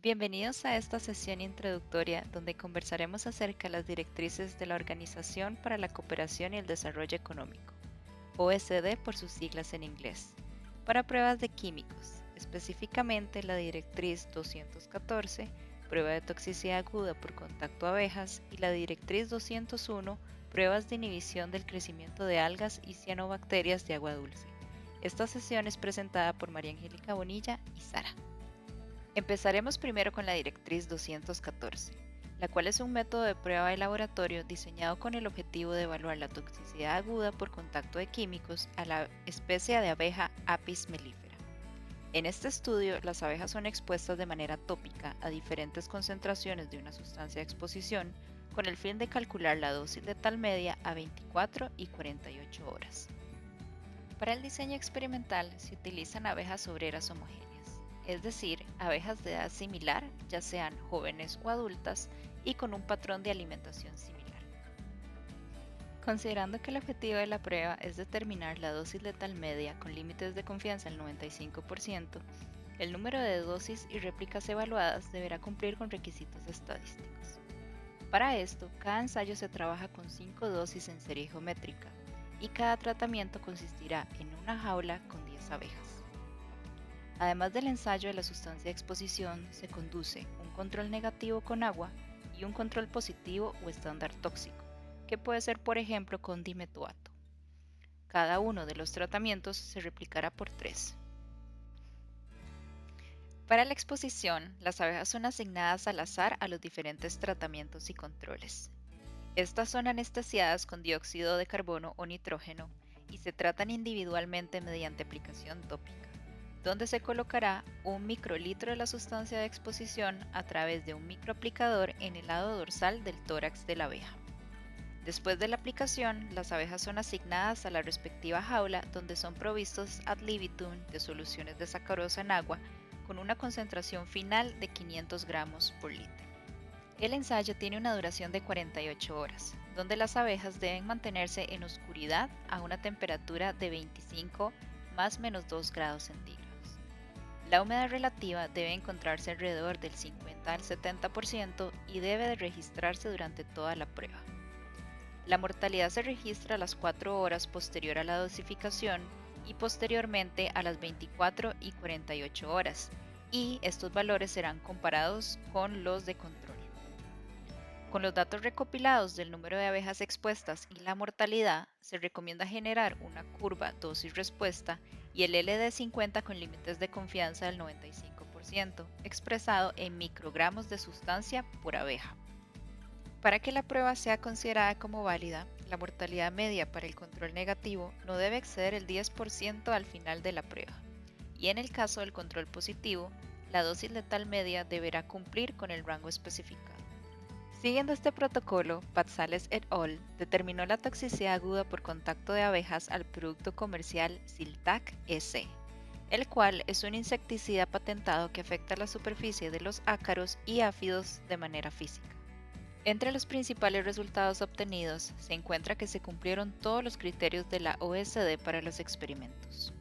Bienvenidos a esta sesión introductoria donde conversaremos acerca de las directrices de la Organización para la Cooperación y el Desarrollo Económico, OSD por sus siglas en inglés, para pruebas de químicos, específicamente la directriz 214, prueba de toxicidad aguda por contacto a abejas, y la directriz 201, pruebas de inhibición del crecimiento de algas y cianobacterias de agua dulce. Esta sesión es presentada por María Angélica Bonilla y Sara. Empezaremos primero con la directriz 214, la cual es un método de prueba de laboratorio diseñado con el objetivo de evaluar la toxicidad aguda por contacto de químicos a la especie de abeja Apis mellifera. En este estudio, las abejas son expuestas de manera tópica a diferentes concentraciones de una sustancia de exposición con el fin de calcular la dosis letal media a 24 y 48 horas. Para el diseño experimental se utilizan abejas obreras homogéneas, es decir, abejas de edad similar, ya sean jóvenes o adultas, y con un patrón de alimentación similar. Considerando que el objetivo de la prueba es determinar la dosis letal media con límites de confianza del 95%, el número de dosis y réplicas evaluadas deberá cumplir con requisitos estadísticos. Para esto, cada ensayo se trabaja con 5 dosis en serie geométrica, y cada tratamiento consistirá en una jaula con 10 abejas. Además del ensayo de la sustancia de exposición, se conduce un control negativo con agua y un control positivo o estándar tóxico, que puede ser por ejemplo con dimetuato. Cada uno de los tratamientos se replicará por 3. Para la exposición, las abejas son asignadas al azar a los diferentes tratamientos y controles. Estas son anestesiadas con dióxido de carbono o nitrógeno y se tratan individualmente mediante aplicación tópica, donde se colocará un microlitro de la sustancia de exposición a través de un microaplicador en el lado dorsal del tórax de la abeja. Después de la aplicación, las abejas son asignadas a la respectiva jaula donde son provistos ad libitum de soluciones de sacarosa en agua con una concentración final de 500 gramos por litro. El ensayo tiene una duración de 48 horas, donde las abejas deben mantenerse en oscuridad a una temperatura de 25 más menos 2 grados centígrados. La humedad relativa debe encontrarse alrededor del 50 al 70% y debe de registrarse durante toda la prueba. La mortalidad se registra a las 4 horas posterior a la dosificación y posteriormente a las 24 y 48 horas, y estos valores serán comparados con los de control. Con los datos recopilados del número de abejas expuestas y la mortalidad, se recomienda generar una curva dosis-respuesta y el LD50 con límites de confianza del 95%, expresado en microgramos de sustancia por abeja. Para que la prueba sea considerada como válida, la mortalidad media para el control negativo no debe exceder el 10% al final de la prueba, y en el caso del control positivo, la dosis letal media deberá cumplir con el rango especificado. Siguiendo este protocolo, Patzales et al. Determinó la toxicidad aguda por contacto de abejas al producto comercial Siltac SC, el cual es un insecticida patentado que afecta la superficie de los ácaros y áfidos de manera física. Entre los principales resultados obtenidos se encuentra que se cumplieron todos los criterios de la OSD para los experimentos.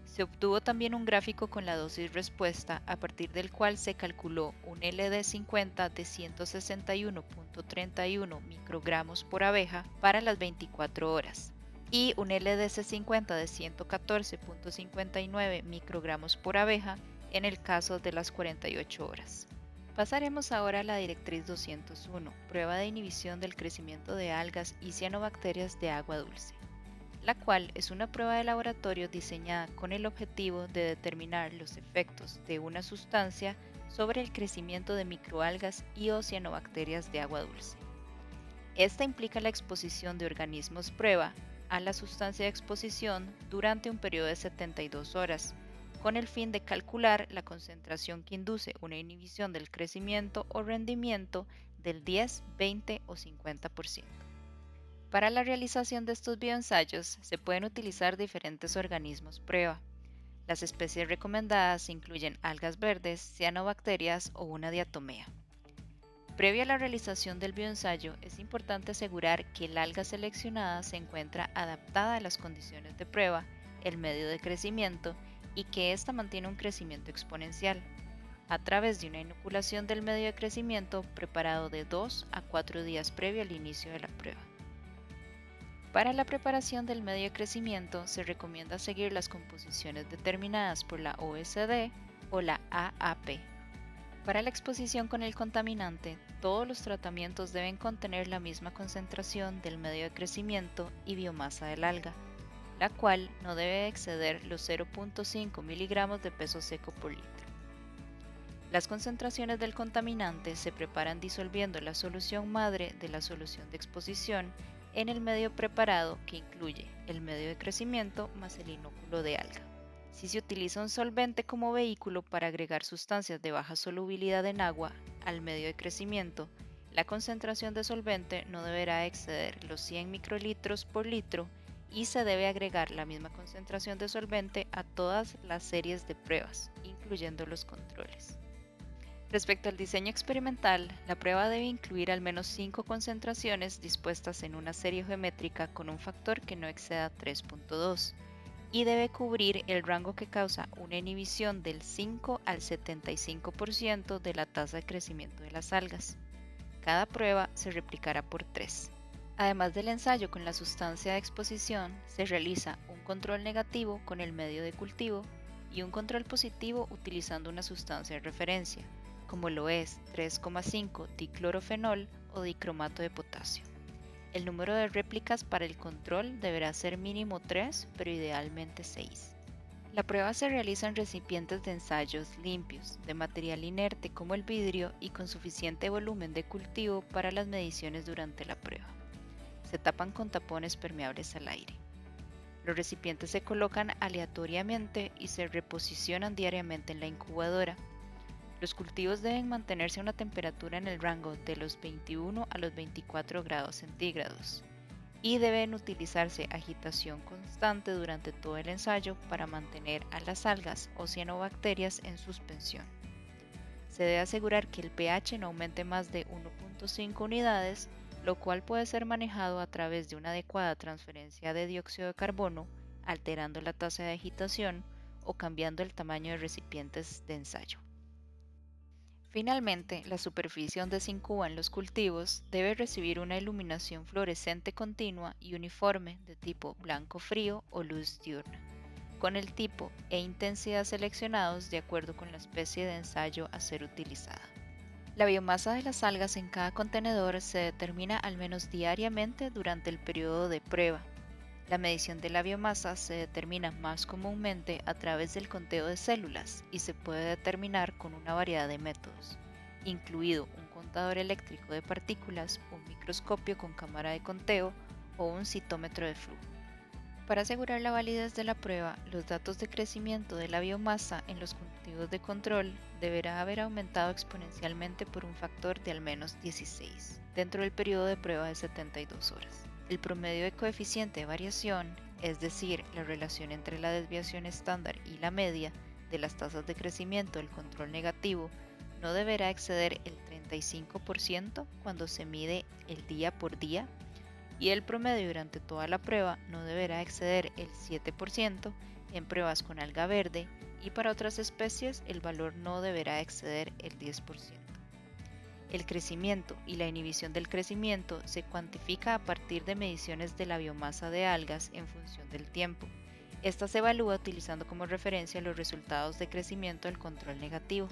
Se obtuvo también un gráfico con la dosis respuesta a partir del cual se calculó un LD50 de 161.31 microgramos por abeja para las 24 horas y un LDC50 de 114.59 microgramos por abeja en el caso de las 48 horas. Pasaremos ahora a la directriz 201, prueba de inhibición del crecimiento de algas y cianobacterias de agua dulce, la cual es una prueba de laboratorio diseñada con el objetivo de determinar los efectos de una sustancia sobre el crecimiento de microalgas y o cianobacterias de agua dulce. Esta implica la exposición de organismos prueba a la sustancia de exposición durante un periodo de 72 horas, con el fin de calcular la concentración que induce una inhibición del crecimiento o rendimiento del 10, 20 o 50%. Para la realización de estos bioensayos se pueden utilizar diferentes organismos prueba. Las especies recomendadas incluyen algas verdes, cianobacterias o una diatomea. Previo a la realización del bioensayo, es importante asegurar que el alga seleccionada se encuentra adaptada a las condiciones de prueba, el medio de crecimiento y que ésta mantiene un crecimiento exponencial. a través de una inoculación del medio de crecimiento preparado de 2 a 4 días previo al inicio de la prueba. Para la preparación del medio de crecimiento se recomienda seguir las composiciones determinadas por la OSD o la AAP. Para la exposición con el contaminante, todos los tratamientos deben contener la misma concentración del medio de crecimiento y biomasa del alga, la cual no debe exceder los 0.5 miligramos de peso seco por litro. Las concentraciones del contaminante se preparan disolviendo la solución madre de la solución de exposición en el medio preparado, que incluye el medio de crecimiento más el inóculo de alga. Si se utiliza un solvente como vehículo para agregar sustancias de baja solubilidad en agua al medio de crecimiento, la concentración de solvente no deberá exceder los 100 microlitros por litro y se debe agregar la misma concentración de solvente a todas las series de pruebas, incluyendo los controles. Respecto al diseño experimental, la prueba debe incluir al menos 5 concentraciones dispuestas en una serie geométrica con un factor que no exceda 3.2 y debe cubrir el rango que causa una inhibición del 5 al 75% de la tasa de crecimiento de las algas. Cada prueba se replicará por 3. Además del ensayo con la sustancia de exposición, se realiza un control negativo con el medio de cultivo y un control positivo utilizando una sustancia de referencia, como lo es 3,5 diclorofenol o dicromato de potasio. El número de réplicas para el control deberá ser mínimo 3, pero idealmente 6. La prueba se realiza en recipientes de ensayos limpios, de material inerte como el vidrio y con suficiente volumen de cultivo para las mediciones durante la prueba. Se tapan con tapones permeables al aire. Los recipientes se colocan aleatoriamente y se reposicionan diariamente en la incubadora. Los cultivos deben mantenerse a una temperatura en el rango de los 21 a los 24 grados centígrados y deben utilizarse agitación constante durante todo el ensayo para mantener a las algas o cianobacterias en suspensión. Se debe asegurar que el pH no aumente más de 1.5 unidades, lo cual puede ser manejado a través de una adecuada transferencia de dióxido de carbono, alterando la tasa de agitación o cambiando el tamaño de recipientes de ensayo. Finalmente, la superficie donde se incuban los cultivos debe recibir una iluminación fluorescente continua y uniforme de tipo blanco frío o luz diurna, con el tipo e intensidad seleccionados de acuerdo con la especie de ensayo a ser utilizada. La biomasa de las algas en cada contenedor se determina al menos diariamente durante el periodo de prueba. La medición de la biomasa se determina más comúnmente a través del conteo de células y se puede determinar con una variedad de métodos, incluido un contador eléctrico de partículas, un microscopio con cámara de conteo o un citómetro de flujo. Para asegurar la validez de la prueba, los datos de crecimiento de la biomasa en los cultivos de control deberá haber aumentado exponencialmente por un factor de al menos 16 dentro del periodo de prueba de 72 horas. El promedio de coeficiente de variación, es decir, la relación entre la desviación estándar y la media de las tasas de crecimiento del control negativo, no deberá exceder el 35% cuando se mide el día por día, y el promedio durante toda la prueba no deberá exceder el 7% en pruebas con alga verde, y para otras especies el valor no deberá exceder el 10%. El crecimiento y la inhibición del crecimiento se cuantifica a partir de mediciones de la biomasa de algas en función del tiempo. Esta se evalúa utilizando como referencia los resultados de crecimiento del control negativo.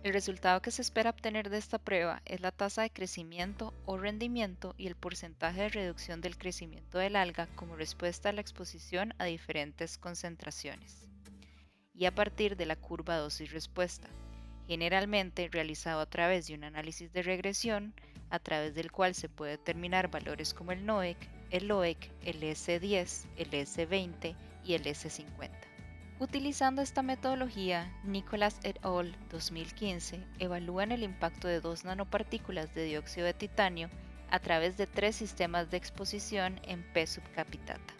El resultado que se espera obtener de esta prueba es la tasa de crecimiento o rendimiento y el porcentaje de reducción del crecimiento del alga como respuesta a la exposición a diferentes concentraciones. Y a partir de la curva dosis-respuesta, generalmente realizado a través de un análisis de regresión, a través del cual se puede determinar valores como el NOEC, el LOEC, el S10, el S20 y el S50. Utilizando esta metodología, Nicholas et al. 2015 evalúan el impacto de 2 nanopartículas de dióxido de titanio a través de 3 sistemas de exposición en P subcapitata.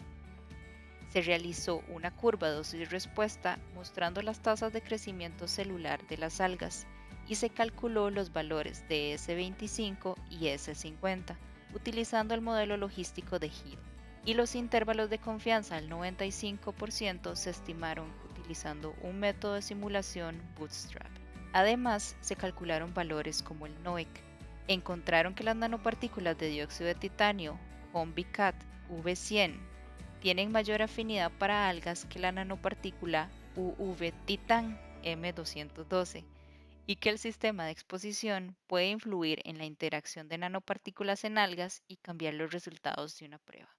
Se realizó una curva dosis-respuesta mostrando las tasas de crecimiento celular de las algas y se calculó los valores de S25 y S50 utilizando el modelo logístico de Hill, y los intervalos de confianza al 95% se estimaron utilizando un método de simulación Bootstrap. Además, se calcularon valores como el NOEC. Encontraron que las nanopartículas de dióxido de titanio, COMBICAT V100, tienen mayor afinidad para algas que la nanopartícula UV-Titan M212 y que el sistema de exposición puede influir en la interacción de nanopartículas en algas y cambiar los resultados de una prueba.